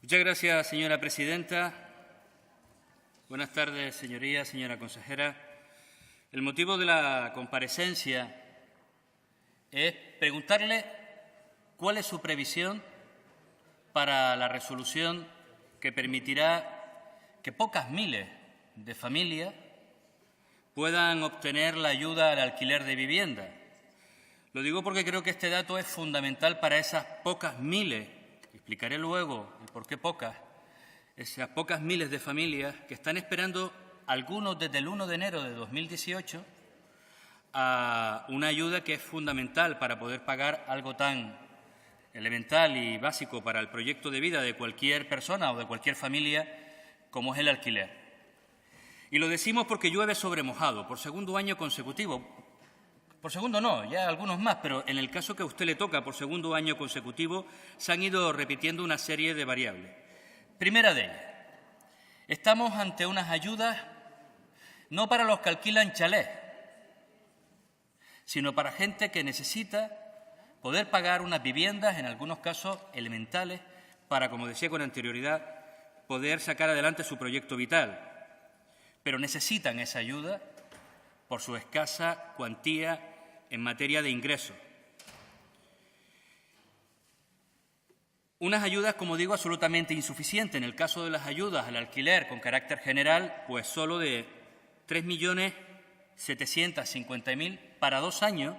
Muchas gracias, señora presidenta. Buenas tardes, señorías, señora consejera. El motivo de la comparecencia es preguntarle cuál es su previsión para la resolución que permitirá que pocas miles de familias puedan obtener la ayuda al alquiler de vivienda. Lo digo porque creo que este dato es fundamental para esas pocas miles, explicaré luego el por qué pocas, esas pocas miles de familias que están esperando, algunos desde el 1 de enero de 2018, a una ayuda que es fundamental para poder pagar algo tan elemental y básico para el proyecto de vida de cualquier persona o de cualquier familia como es el alquiler. Y lo decimos porque llueve sobre mojado, por segundo año consecutivo. Por segundo no, ya algunos más, pero en el caso que a usted le toca por segundo año consecutivo se han ido repitiendo una serie de variables. Primera de ellas, estamos ante unas ayudas no para los que alquilan chalés, sino para gente que necesita poder pagar unas viviendas, en algunos casos elementales, para, como decía con anterioridad, poder sacar adelante su proyecto vital. Pero necesitan esa ayuda por su escasa cuantía en materia de ingresos. Unas ayudas, como digo, absolutamente insuficientes. En el caso de las ayudas al alquiler con carácter general, pues solo de 3.750.000 para 2 años,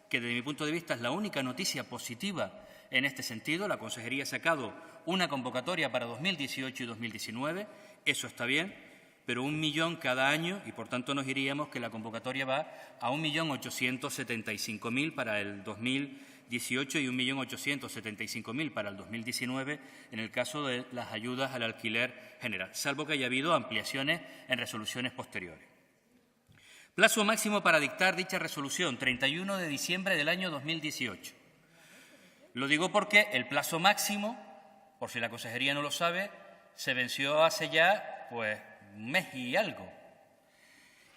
que desde mi punto de vista es la única noticia positiva en este sentido. La Consejería ha sacado una convocatoria para 2018 y 2019, eso está bien, pero 1 millón cada año y, por tanto, nos diríamos que la convocatoria va a 1.875.000 para el 2018 y 1.875.000 para el 2019 en el caso de las ayudas al alquiler general, salvo que haya habido ampliaciones en resoluciones posteriores. Plazo máximo para dictar dicha resolución, 31 de diciembre del año 2018. Lo digo porque el plazo máximo, por si la Consejería no lo sabe, se venció hace ya, pues, 1 mes y algo.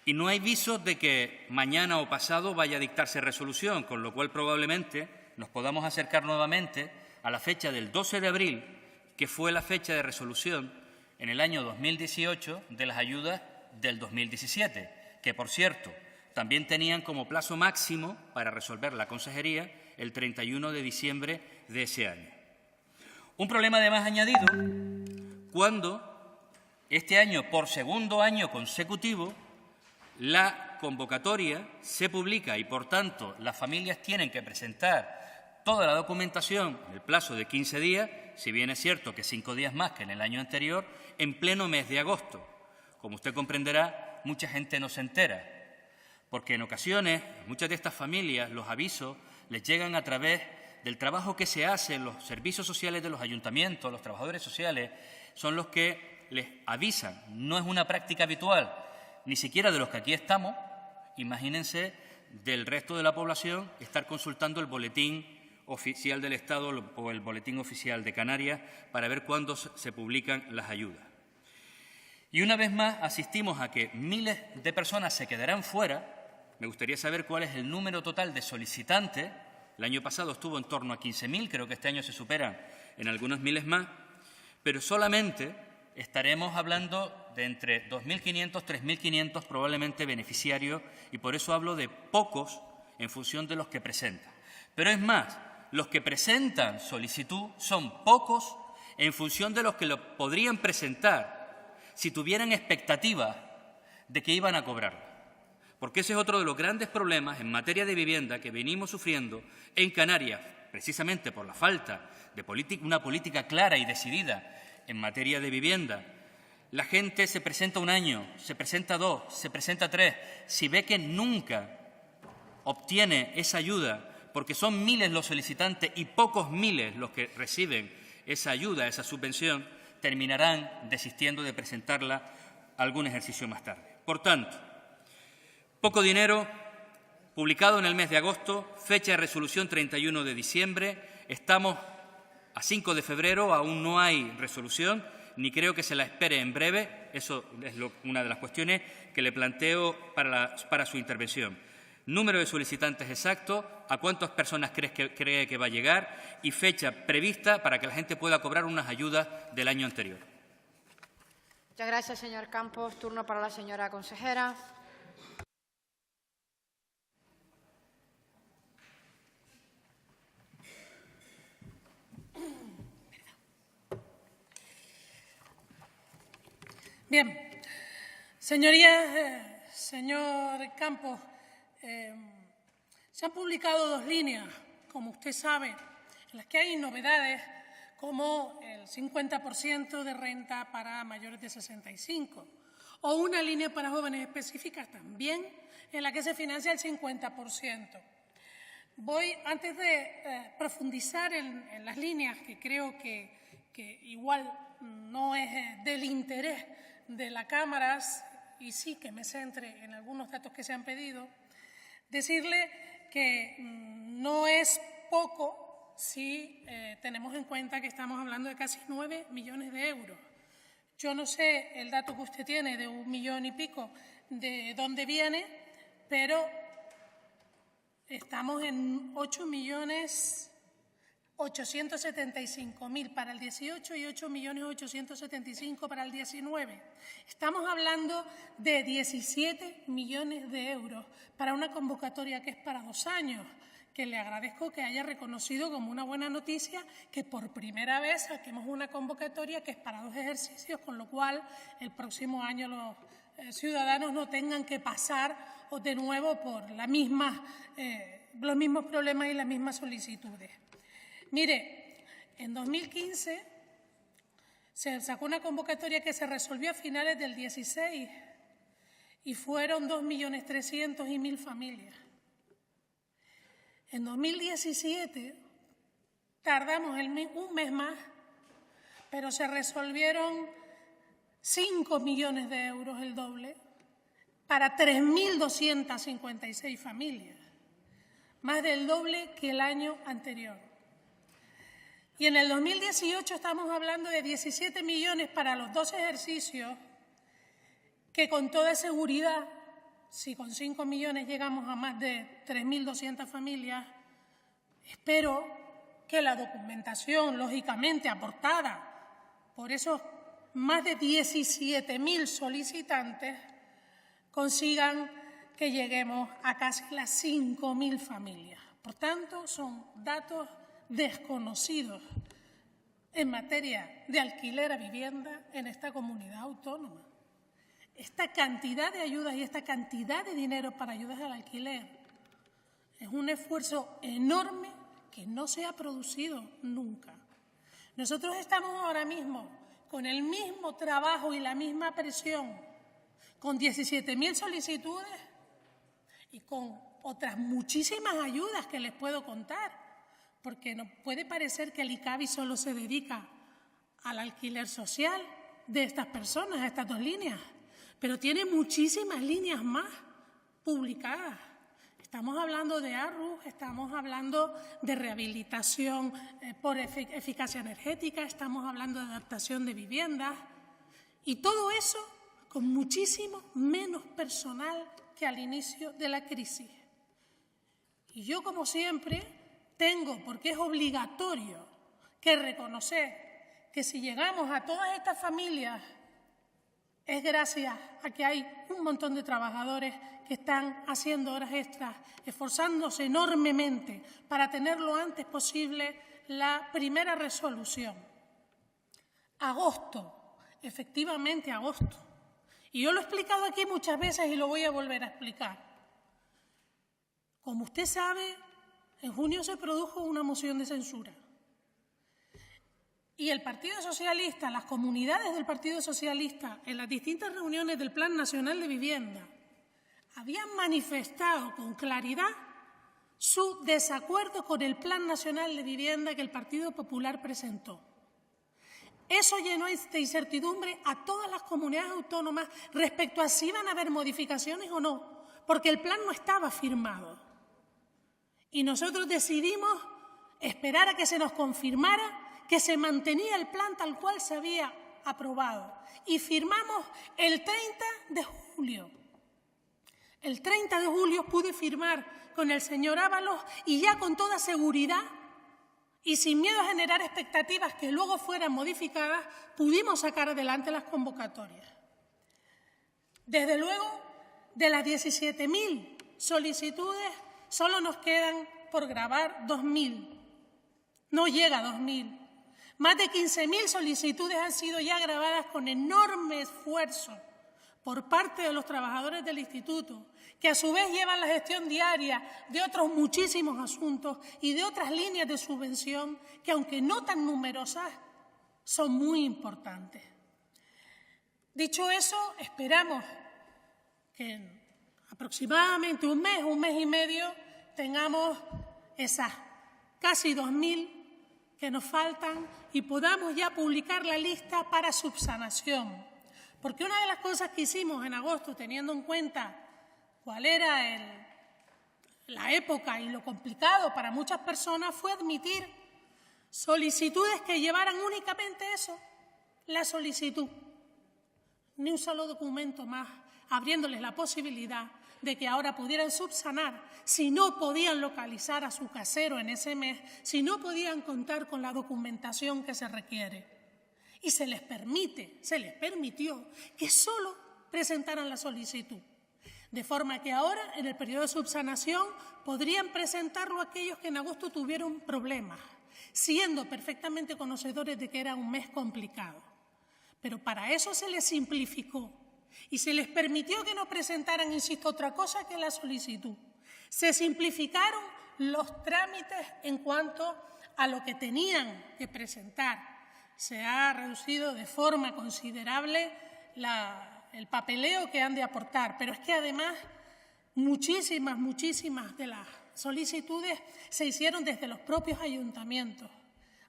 Y no hay visos de que mañana o pasado vaya a dictarse resolución, con lo cual probablemente nos podamos acercar nuevamente a la fecha del 12 de abril, que fue la fecha de resolución en el año 2018 de las ayudas del 2017, que, por cierto, también tenían como plazo máximo para resolver la Consejería el 31 de diciembre de ese año. Un problema además añadido cuando este año, por segundo año consecutivo, la convocatoria se publica y, por tanto, las familias tienen que presentar toda la documentación en el plazo de 15 días, si bien es cierto que 5 días más que en el año anterior, en pleno mes de agosto. Como usted comprenderá, mucha gente no se entera, porque en ocasiones, muchas de estas familias, los avisos les llegan a través del trabajo que se hace en los servicios sociales de los ayuntamientos. Los trabajadores sociales son los que les avisan. No es una práctica habitual, ni siquiera de los que aquí estamos. Imagínense del resto de la población estar consultando el boletín oficial del Estado o el boletín oficial de Canarias para ver cuándo se publican las ayudas. Y una vez más asistimos a que miles de personas se quedarán fuera. Me gustaría saber cuál es el número total de solicitantes. El año pasado estuvo en torno a 15.000, creo que este año se superan en algunos miles más, pero solamente estaremos hablando de entre 2.500, 3.500 probablemente beneficiarios, y por eso hablo de pocos en función de los que presentan. Pero es más, los que presentan solicitud son pocos en función de los que lo podrían presentar si tuvieran expectativas de que iban a cobrar. Porque ese es otro de los grandes problemas en materia de vivienda que venimos sufriendo en Canarias, precisamente por la falta de una política clara y decidida en materia de vivienda. La gente se presenta 1 año, se presenta 2, se presenta 3. Si ve que nunca obtiene esa ayuda, porque son miles los solicitantes y pocos miles los que reciben esa ayuda, esa subvención, terminarán desistiendo de presentarla algún ejercicio más tarde. Por tanto, poco dinero, publicado en el mes de agosto, fecha de resolución 31 de diciembre, estamos a 5 de febrero, aún no hay resolución, ni creo que se la espere en breve. Eso es una de las cuestiones que le planteo para su intervención. número de solicitantes exacto, a cuántas personas cree que va a llegar y fecha prevista para que la gente pueda cobrar unas ayudas del año anterior. Muchas gracias, señor Campos. Turno para la señora consejera. Bien, señorías, señor Campos, se han publicado 2 líneas, como usted sabe, en las que hay novedades como el 50% de renta para mayores de 65 o una línea para jóvenes específicas también en la que se financia el 50%. Antes de profundizar en las líneas, que creo que igual no es del interés de la Cámara, y sí que me centre en algunos datos que se han pedido, decirle que no es poco si tenemos en cuenta que estamos hablando de casi 9 millones de euros. Yo no sé el dato que usted tiene de 1 millón y pico de dónde viene, pero estamos en 8.875.000 para el 18 y 8.875.000 para el 19. Estamos hablando de 17 millones de euros para una convocatoria que es para 2 años, que le agradezco que haya reconocido como una buena noticia que por primera vez saquemos una convocatoria que es para 2 ejercicios, con lo cual el próximo año los ciudadanos no tengan que pasar de nuevo por los mismos problemas y las mismas solicitudes. Mire, en 2015 se sacó una convocatoria que se resolvió a finales del 16 y fueron 2.300.000 familias. En 2017 tardamos un mes más, pero se resolvieron 5 millones de euros, el doble, para 3.256 familias, más del doble que el año anterior. Y en el 2018 estamos hablando de 17 millones para los 2 ejercicios, que con toda seguridad, si con 5 millones llegamos a más de 3.200 familias, espero que la documentación, lógicamente aportada por esos más de 17.000 solicitantes, consigan que lleguemos a casi las 5.000 familias. Por tanto, son datos desconocidos en materia de alquiler a vivienda en esta comunidad autónoma. Esta cantidad de ayudas y esta cantidad de dinero para ayudas al alquiler es un esfuerzo enorme que no se ha producido nunca. Nosotros estamos ahora mismo con el mismo trabajo y la misma presión, con 17.000 solicitudes y con otras muchísimas ayudas que les puedo contar, porque no puede parecer que el ICABI solo se dedica al alquiler social de estas personas, a estas 2 líneas, pero tiene muchísimas líneas más publicadas. Estamos hablando de ARRU, estamos hablando de rehabilitación por eficacia energética, estamos hablando de adaptación de viviendas y todo eso con muchísimo menos personal que al inicio de la crisis. Y yo, como siempre, tengo, porque es obligatorio, que reconocer que si llegamos a todas estas familias es gracias a que hay un montón de trabajadores que están haciendo horas extras, esforzándose enormemente para tener lo antes posible la primera resolución. Agosto, efectivamente agosto. Y yo lo he explicado aquí muchas veces y lo voy a volver a explicar. Como usted sabe, en junio se produjo una moción de censura. Y el Partido Socialista, las comunidades del Partido Socialista, en las distintas reuniones del Plan Nacional de Vivienda, habían manifestado con claridad su desacuerdo con el Plan Nacional de Vivienda que el Partido Popular presentó. Eso llenó de incertidumbre a todas las comunidades autónomas respecto a si iban a haber modificaciones o no, porque el plan no estaba firmado. Y nosotros decidimos esperar a que se nos confirmara que se mantenía el plan tal cual se había aprobado. Y firmamos el 30 de julio. El 30 de julio pude firmar con el señor Ábalos y ya con toda seguridad y sin miedo a generar expectativas que luego fueran modificadas, pudimos sacar adelante las convocatorias. Desde luego, de las 17.000 solicitudes, solo nos quedan por grabar 2.000. No llega a 2.000. Más de 15.000 solicitudes han sido ya grabadas con enorme esfuerzo por parte de los trabajadores del instituto, que a su vez llevan la gestión diaria de otros muchísimos asuntos y de otras líneas de subvención que, aunque no tan numerosas, son muy importantes. Dicho eso, esperamos que en aproximadamente un mes y medio, tengamos esas casi 2.000 que nos faltan y podamos ya publicar la lista para subsanación. Porque una de las cosas que hicimos en agosto, teniendo en cuenta cuál era la época y lo complicado para muchas personas, fue admitir solicitudes que llevaran únicamente eso, la solicitud. Ni un solo documento más, abriéndoles la posibilidad de que ahora pudieran subsanar si no podían localizar a su casero en ese mes, si no podían contar con la documentación que se requiere. Y se les permitió que solo presentaran la solicitud. De forma que ahora, en el periodo de subsanación, podrían presentarlo aquellos que en agosto tuvieron problemas, siendo perfectamente conocedores de que era un mes complicado. Pero para eso se les simplificó y se les permitió que no presentaran, insisto, otra cosa que la solicitud. Se simplificaron los trámites en cuanto a lo que tenían que presentar. Se ha reducido de forma considerable el papeleo que han de aportar, pero es que además muchísimas de las solicitudes se hicieron desde los propios ayuntamientos,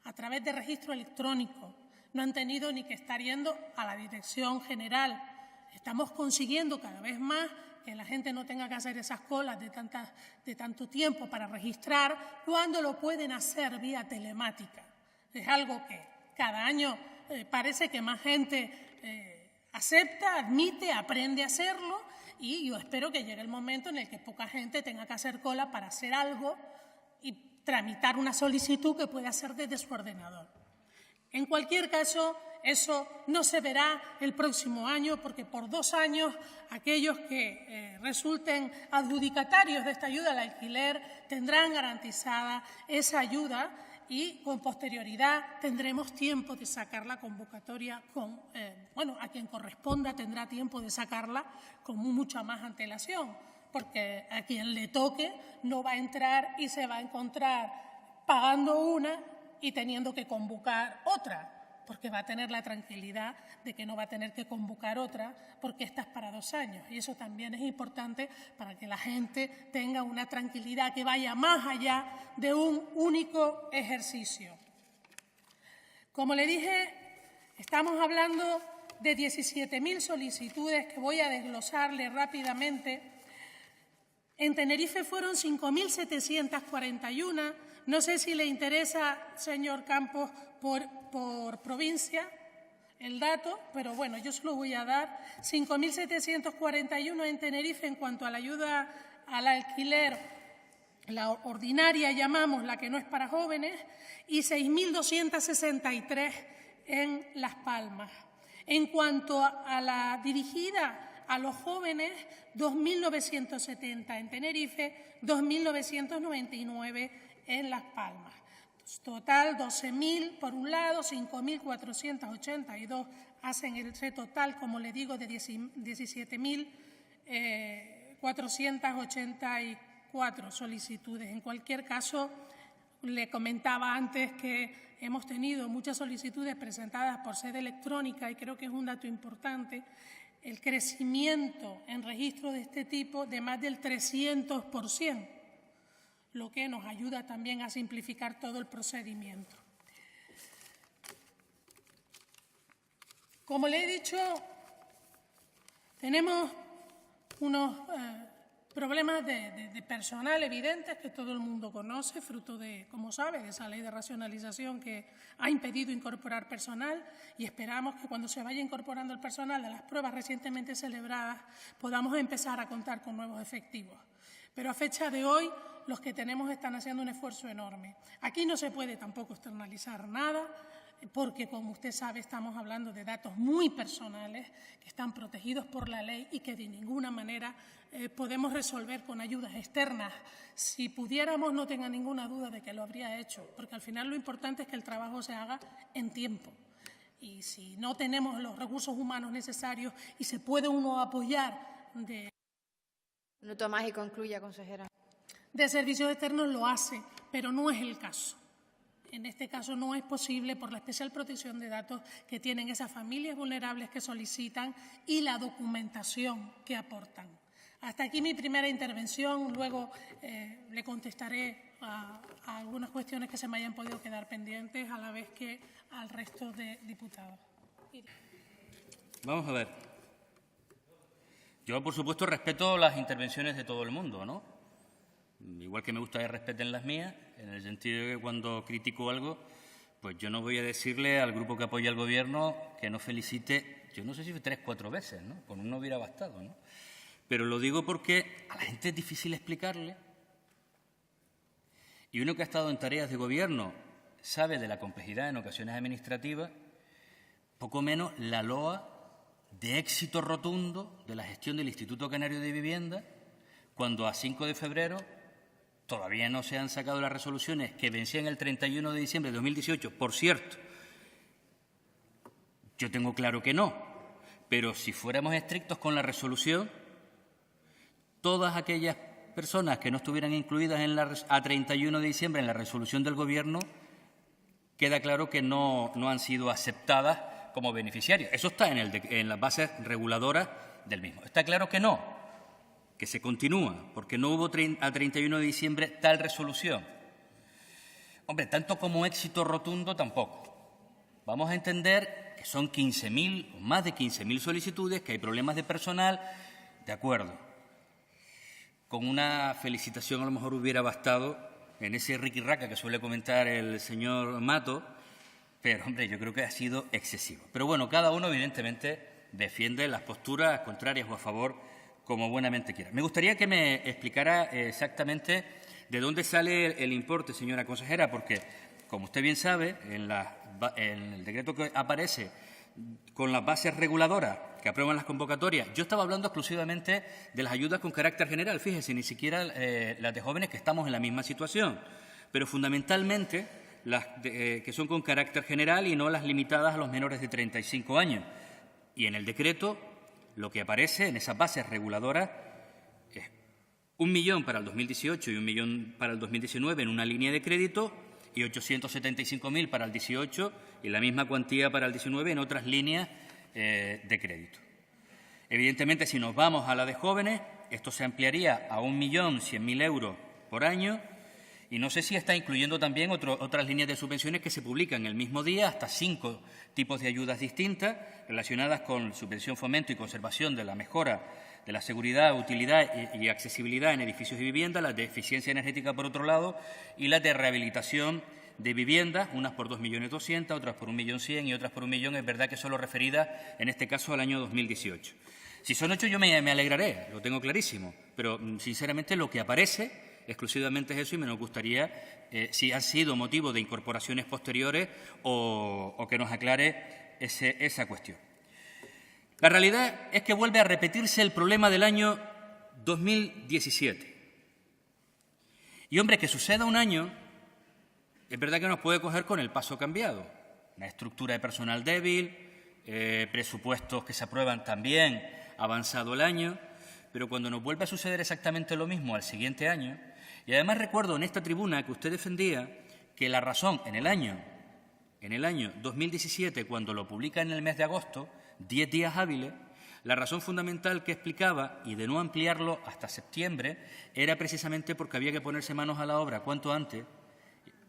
a través de registro electrónico. No han tenido ni que estar yendo a la Dirección General. Estamos consiguiendo cada vez más que la gente no tenga que hacer esas colas de tanto tiempo para registrar, cuando lo pueden hacer vía telemática. Es algo que cada año parece que más gente acepta, admite, aprende a hacerlo, y yo espero que llegue el momento en el que poca gente tenga que hacer cola para hacer algo y tramitar una solicitud que pueda hacer desde su ordenador. En cualquier caso, eso no se verá el próximo año, porque por 2 años aquellos que resulten adjudicatarios de esta ayuda al alquiler tendrán garantizada esa ayuda y con posterioridad tendremos tiempo de sacar la convocatoria a quien corresponda tendrá tiempo de sacarla con mucha más antelación, porque a quien le toque no va a entrar y se va a encontrar pagando una y teniendo que convocar otra, porque va a tener la tranquilidad de que no va a tener que convocar otra, porque esta es para 2 años. Y eso también es importante para que la gente tenga una tranquilidad que vaya más allá de un único ejercicio. Como le dije, estamos hablando de 17.000 solicitudes que voy a desglosarle rápidamente. En Tenerife fueron 5.741. No sé si le interesa, señor Campos, por provincia el dato, pero bueno, yo se lo voy a dar. 5.741 en Tenerife en cuanto a la ayuda al alquiler, la ordinaria llamamos, la que no es para jóvenes, y 6.263 en Las Palmas. En cuanto a la dirigida a los jóvenes, 2.970 en Tenerife, 2.999 en Las Palmas. Total, 12.000 por un lado, 5.482 hacen ese total, como le digo, de 17.484 solicitudes. En cualquier caso, le comentaba antes que hemos tenido muchas solicitudes presentadas por sede electrónica y creo que es un dato importante, el crecimiento en registro de este tipo de más del 300%. Lo que nos ayuda también a simplificar todo el procedimiento. Como le he dicho, tenemos unos Problemas de personal evidentes que todo el mundo conoce, fruto de, como sabe, de esa ley de racionalización que ha impedido incorporar personal, y esperamos que cuando se vaya incorporando el personal de las pruebas recientemente celebradas podamos empezar a contar con nuevos efectivos. Pero a fecha de hoy los que tenemos están haciendo un esfuerzo enorme. Aquí no se puede tampoco externalizar nada, porque, como usted sabe, estamos hablando de datos muy personales que están protegidos por la ley y que de ninguna manera podemos resolver con ayudas externas. Si pudiéramos, no tenga ninguna duda de que lo habría hecho, porque al final lo importante es que el trabajo se haga en tiempo. Y si no tenemos los recursos humanos necesarios y se puede uno apoyar de Minuto más y concluya, consejera. De servicios externos, lo hace, pero no es el caso. En este caso no es posible por la especial protección de datos que tienen esas familias vulnerables que solicitan y la documentación que aportan. Hasta aquí mi primera intervención, luego le contestaré a algunas cuestiones que se me hayan podido quedar pendientes, a la vez que al resto de diputados. Vamos a ver. Yo, por supuesto, respeto las intervenciones de todo el mundo, ¿no? Igual que me gusta que respeten las mías, en el sentido de que cuando critico algo, pues yo no voy a decirle al grupo que apoya al Gobierno que no felicite, yo no sé si 3 o 4 veces, ¿no? Con uno hubiera bastado, ¿no? Pero lo digo porque a la gente es difícil explicarle, y uno que ha estado en tareas de Gobierno sabe de la complejidad en ocasiones administrativas, poco menos la loa de éxito rotundo de la gestión del Instituto Canario de Vivienda, cuando a 5 de febrero todavía no se han sacado las resoluciones que vencían el 31 de diciembre de 2018. Por cierto, yo tengo claro que no, pero si fuéramos estrictos con la resolución, todas aquellas personas que no estuvieran incluidas a 31 de diciembre en la resolución del Gobierno, queda claro que no han sido aceptadas como beneficiarios. Eso está en las bases reguladoras del mismo. Está claro que no, que se continúa, porque no hubo a 31 de diciembre tal resolución. Hombre, tanto como éxito rotundo tampoco. Vamos a entender que son 15.000 o más de 15.000 solicitudes, que hay problemas de personal, de acuerdo. Con una felicitación a lo mejor hubiera bastado en ese riquirraca que suele comentar el señor Mato, pero, hombre, yo creo que ha sido excesivo. Pero, bueno, cada uno, evidentemente, defiende las posturas contrarias o a favor como buenamente quiera. Me gustaría que me explicara exactamente de dónde sale el importe, señora consejera, porque, como usted bien sabe, en el decreto que aparece con las bases reguladoras que aprueban las convocatorias, yo estaba hablando exclusivamente de las ayudas con carácter general, fíjese, ni siquiera las de jóvenes, que estamos en la misma situación, pero fundamentalmente las que son con carácter general y no las limitadas a los menores de 35 años. Y en el decreto lo que aparece en esas bases reguladoras es 1 millón para el 2018 y 1 millón para el 2019 en una línea de crédito y 875.000 para el 18 y la misma cuantía para el 19 en otras líneas de crédito. Evidentemente, si nos vamos a la de jóvenes, esto se ampliaría a 1.100.000 euros por año. Y no sé si está incluyendo también otras líneas de subvenciones que se publican el mismo día, hasta 5 tipos de ayudas distintas relacionadas con subvención, fomento y conservación de la mejora de la seguridad, utilidad y accesibilidad en edificios y viviendas, las de eficiencia energética por otro lado y las de rehabilitación de viviendas, unas por 2.200.000, otras por 1.100.000 y otras por 1 millón, es verdad que solo referidas en este caso al año 2018. Si son 8 yo me alegraré, lo tengo clarísimo, pero sinceramente lo que aparece exclusivamente es eso y me nos gustaría si han sido motivo de incorporaciones posteriores o que nos aclare esa cuestión. La realidad es que vuelve a repetirse el problema del año 2017. Y, hombre, que suceda un año, es verdad que nos puede coger con el paso cambiado. Una estructura de personal débil, presupuestos que se aprueban también avanzado el año, pero cuando nos vuelve a suceder exactamente lo mismo al siguiente año. Y además recuerdo en esta tribuna que usted defendía que la razón en el año 2017, cuando lo publica en el mes de agosto, 10 días hábiles, la razón fundamental que explicaba, y de no ampliarlo hasta septiembre, era precisamente porque había que ponerse manos a la obra cuanto antes,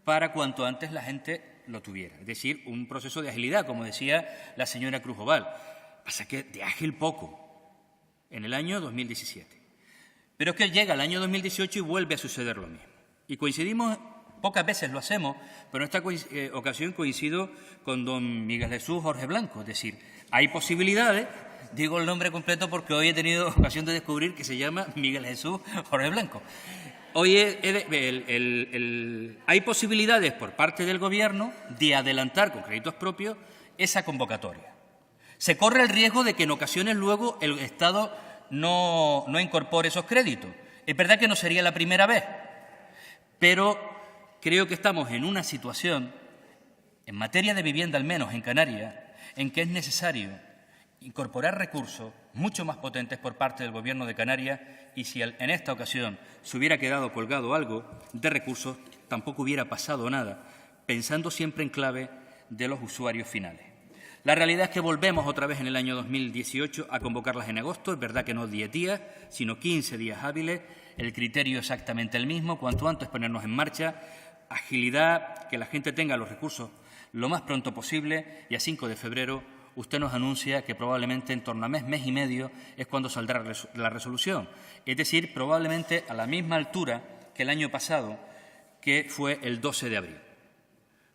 para cuanto antes la gente lo tuviera. Es decir, un proceso de agilidad, como decía la señora Cruz Oval. Pasa que de ágil poco, en el año 2017. Pero es que llega el año 2018 y vuelve a suceder lo mismo. Y coincidimos, pocas veces lo hacemos, pero en esta ocasión coincido con don Miguel Jesús Jorge Blanco. Es decir, hay posibilidades, digo el nombre completo porque hoy he tenido ocasión de descubrir que se llama Miguel Jesús Jorge Blanco. Hoy hay posibilidades por parte del Gobierno de adelantar con créditos propios esa convocatoria. Se corre el riesgo de que en ocasiones luego el Estado no incorpore esos créditos. Es verdad que no sería la primera vez, pero creo que estamos en una situación, en materia de vivienda al menos en Canarias, en que es necesario incorporar recursos mucho más potentes por parte del Gobierno de Canarias, y si en esta ocasión se hubiera quedado colgado algo de recursos, tampoco hubiera pasado nada, pensando siempre en clave de los usuarios finales. La realidad es que volvemos otra vez en el año 2018 a convocarlas en agosto. Es verdad que no 10 días, sino 15 días hábiles. El criterio es exactamente el mismo. Cuanto antes ponernos en marcha, agilidad, que la gente tenga los recursos lo más pronto posible, y a 5 de febrero usted nos anuncia que probablemente en torno a mes y medio es cuando saldrá la resolución. Es decir, probablemente a la misma altura que el año pasado, que fue el 12 de abril.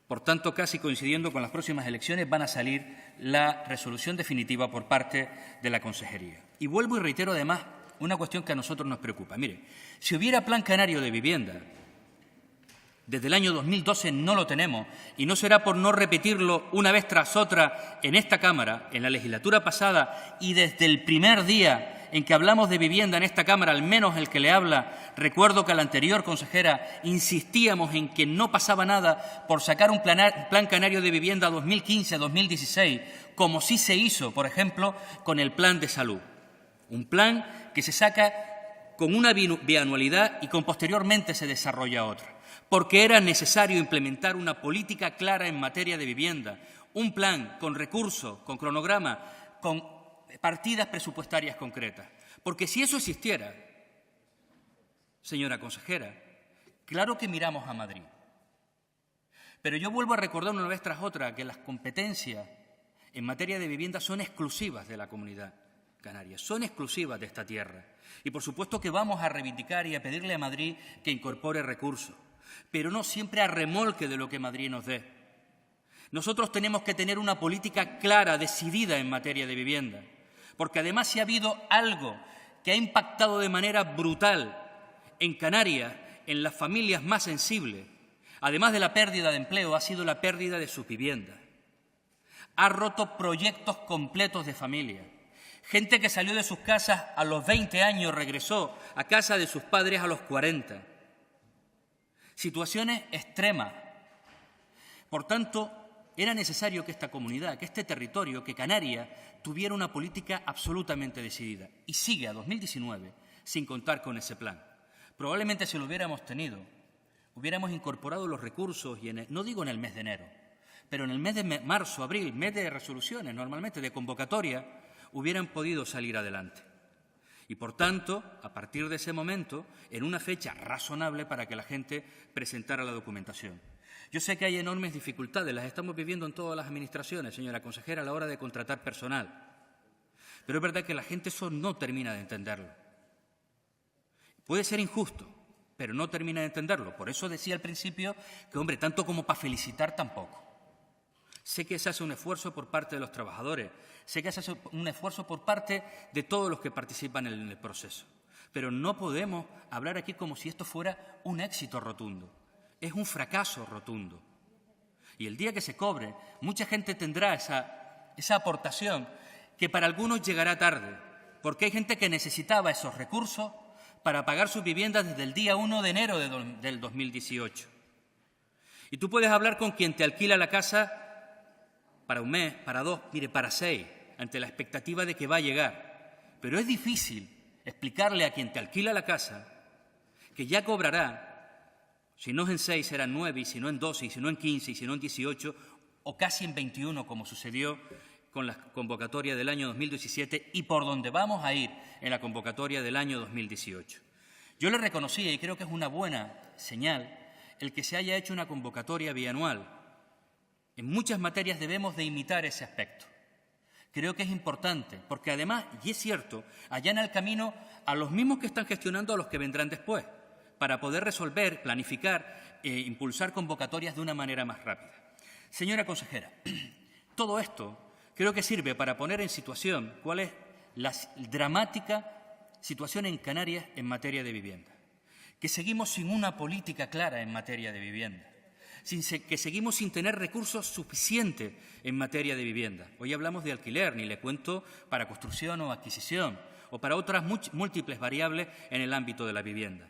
Por tanto, casi coincidiendo con las próximas elecciones, van a salir la resolución definitiva por parte de la Consejería. Y vuelvo y reitero, además, una cuestión que a nosotros nos preocupa. Mire, si hubiera Plan Canario de Vivienda, desde el año 2012 no lo tenemos, y no será por no repetirlo una vez tras otra en esta Cámara, en la legislatura pasada, y desde el primer día en que hablamos de vivienda en esta Cámara, al menos el que le habla, recuerdo que a la anterior consejera insistíamos en que no pasaba nada por sacar un plan canario de vivienda 2015-2016, como sí se hizo, por ejemplo, con el plan de salud. Un plan que se saca con una bianualidad y con posteriormente se desarrolla otra, porque era necesario implementar una política clara en materia de vivienda, un plan con recursos, con cronograma, con partidas presupuestarias concretas. Porque si eso existiera, señora consejera, claro que miramos a Madrid. Pero yo vuelvo a recordar una vez tras otra que las competencias en materia de vivienda son exclusivas de la Comunidad Canaria, son exclusivas de esta tierra. Y por supuesto que vamos a reivindicar y a pedirle a Madrid que incorpore recursos, pero no siempre a remolque de lo que Madrid nos dé. Nosotros tenemos que tener una política clara, decidida en materia de vivienda, porque además si ha habido algo que ha impactado de manera brutal en Canarias, en las familias más sensibles, además de la pérdida de empleo, ha sido la pérdida de sus viviendas. Ha roto proyectos completos de familia. Gente que salió de sus casas a los 20 años regresó a casa de sus padres a los 40. Situaciones extremas. Por tanto, era necesario que esta comunidad, que este territorio, que Canarias, tuviera una política absolutamente decidida. Y sigue a 2019 sin contar con ese plan. Probablemente si lo hubiéramos tenido, hubiéramos incorporado los recursos, y no digo en el mes de enero, pero en el mes de marzo, abril, mes de resoluciones, normalmente de convocatoria, hubieran podido salir adelante. Y, por tanto, a partir de ese momento, en una fecha razonable para que la gente presentara la documentación. Yo sé que hay enormes dificultades, las estamos viviendo en todas las administraciones, señora consejera, a la hora de contratar personal. Pero es verdad que la gente eso no termina de entenderlo. Puede ser injusto, pero no termina de entenderlo. Por eso decía al principio que, hombre, tanto como para felicitar tampoco. Sé que se hace un esfuerzo por parte de los trabajadores, sé que se hace un esfuerzo por parte de todos los que participan en el proceso. Pero no podemos hablar aquí como si esto fuera un éxito rotundo. Es un fracaso rotundo. Y el día que se cobre, mucha gente tendrá esa aportación que para algunos llegará tarde, porque hay gente que necesitaba esos recursos para pagar sus viviendas desde el día 1 de enero del 2018. Y tú puedes hablar con quien te alquila la casa para un mes, para 2, mire, para 6, ante la expectativa de que va a llegar. Pero es difícil explicarle a quien te alquila la casa que ya cobrará, si no es en 6 serán 9, y si no en 12, y si no en 15, y si no en 18, o casi en 21, como sucedió con la convocatoria del año 2017 y por donde vamos a ir en la convocatoria del año 2018. Yo le reconocía, y creo que es una buena señal, el que se haya hecho una convocatoria bianual. En muchas materias debemos de imitar ese aspecto. creo que es importante, porque además, y es cierto, allana el camino a los mismos que están gestionando a los que vendrán después, para poder resolver, planificar e impulsar convocatorias de una manera más rápida. Señora consejera, todo esto creo que sirve para poner en situación cuál es la dramática situación en Canarias en materia de vivienda, que seguimos sin una política clara en materia de vivienda, que seguimos sin tener recursos suficientes en materia de vivienda. Hoy hablamos de alquiler, ni le cuento para construcción o adquisición, o para otras múltiples variables en el ámbito de la vivienda.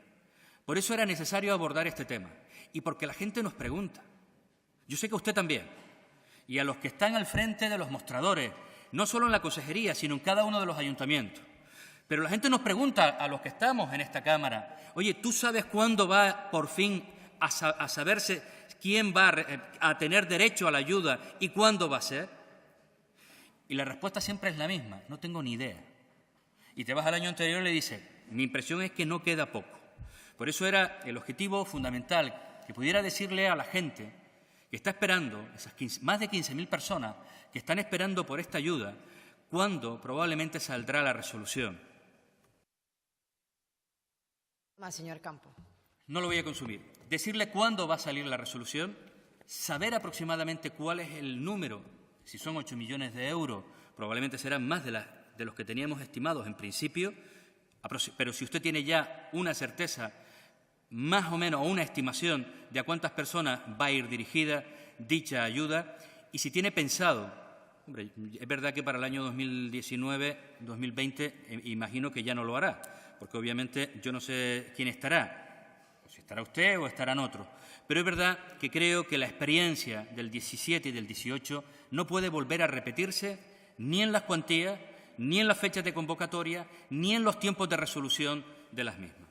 Por eso era necesario abordar este tema, y porque la gente nos pregunta. Yo sé que usted también, y a los que están al frente de los mostradores, no solo en la consejería, sino en cada uno de los ayuntamientos. Pero la gente nos pregunta a los que estamos en esta Cámara, oye, ¿tú sabes cuándo va por fin a saberse quién va a tener derecho a la ayuda y cuándo va a ser? Y la respuesta siempre es la misma, no tengo ni idea. Y te vas al año anterior y le dices, mi impresión es que no queda poco. Por eso era el objetivo fundamental, que pudiera decirle a la gente que está esperando, esas más de 15.000 personas que están esperando por esta ayuda, cuándo probablemente saldrá la resolución. Señor Campos. No lo voy a consumir. Decirle cuándo va a salir la resolución, saber aproximadamente cuál es el número, si son 8 millones de euros, probablemente serán más de los que teníamos estimados en principio, pero si usted tiene ya una certeza, más o menos, o una estimación de a cuántas personas va a ir dirigida dicha ayuda, y si tiene pensado, hombre, es verdad que para el año 2019-2020 imagino que ya no lo hará, porque obviamente yo no sé quién estará, o si estará usted o estarán otros, pero es verdad que creo que la experiencia del 17 y del 18 no puede volver a repetirse ni en las cuantías, ni en las fechas de convocatoria, ni en los tiempos de resolución de las mismas.